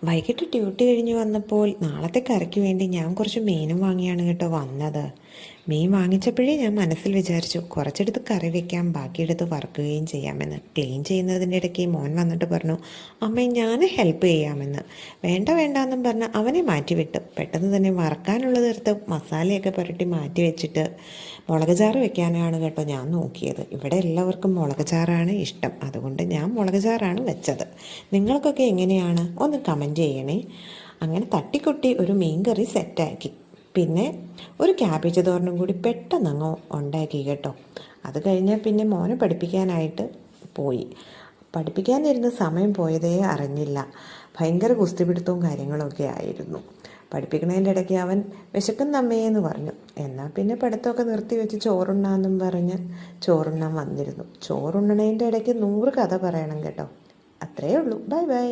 വൈകിട്ട് ഡ്യൂട്ടി കഴിഞ്ഞ് വന്നപ്പോൾ നാളത്തെ കറിക്ക് വേണ്ടി ഞാൻ കുറച്ച് മീനും വാങ്ങിയാണ് കേട്ടോ വന്നത്. മീൻ വാങ്ങിച്ചപ്പോഴേ ഞാൻ മനസ്സിൽ വിചാരിച്ചു കുറച്ചെടുത്ത് കറി വെക്കാം, ബാക്കിയെടുത്ത് വറുക്കുകയും ചെയ്യാമെന്ന്. ക്ലീൻ ചെയ്യുന്നതിൻ്റെ ഇടയ്ക്ക് മോൻ വന്നിട്ട് പറഞ്ഞു, അമ്മ ഞാൻ ഹെൽപ്പ് ചെയ്യാമെന്ന്. വേണ്ട വേണ്ടാന്നും പറഞ്ഞ് അവനെ മാറ്റിവിട്ടു. പെട്ടെന്ന് തന്നെ വറക്കാനുള്ളത് എടുത്ത് മസാലയൊക്കെ പുരട്ടി മാറ്റി വെച്ചിട്ട് മുളക് ചാറ് വെക്കാനാണ് കേട്ടോ ഞാൻ നോക്കിയത്. ഇവിടെ എല്ലാവർക്കും മുളക് ചാറാണ് ഇഷ്ടം, അതുകൊണ്ട് ഞാൻ മുളക് ചാറാണ് വെച്ചത്. നിങ്ങൾക്കൊക്കെ എങ്ങനെയാണ് ഒന്ന് കമൻറ്റ് ചെയ്യണേ. അങ്ങനെ തട്ടിക്കൊട്ടി ഒരു മീൻ കറി സെറ്റാക്കി. പിന്നെ ഒരു ക്യാബേജ് തോരനും കൂടി പെട്ടെന്ന് അങ്ങ് ഉണ്ടാക്കി കേട്ടോ. അത് കഴിഞ്ഞാൽ പിന്നെ മോനെ പഠിപ്പിക്കാനായിട്ട് പോയി. പഠിപ്പിക്കാനിരുന്ന സമയം പോയതേ അറിഞ്ഞില്ല. ഭയങ്കര കുസ്തിപിടുത്തവും കാര്യങ്ങളൊക്കെ ആയിരുന്നു. പഠിപ്പിക്കുന്നതിൻ്റെ ഇടയ്ക്ക് അവൻ വിശക്കുന്നമ്മയെന്ന് പറഞ്ഞു. എന്നാൽ പിന്നെ പഠിത്തമൊക്കെ നിർത്തി വെച്ച് ചോറുണ്ണാന്നും പറഞ്ഞ് ചോറുണ്ണാൻ വന്നിരുന്നു. ചോറുണ്ണണതിൻ്റെ ഇടയ്ക്ക് 100 കഥ പറയണം കേട്ടോ. അത്രയേ ഉള്ളൂ. Bye bye.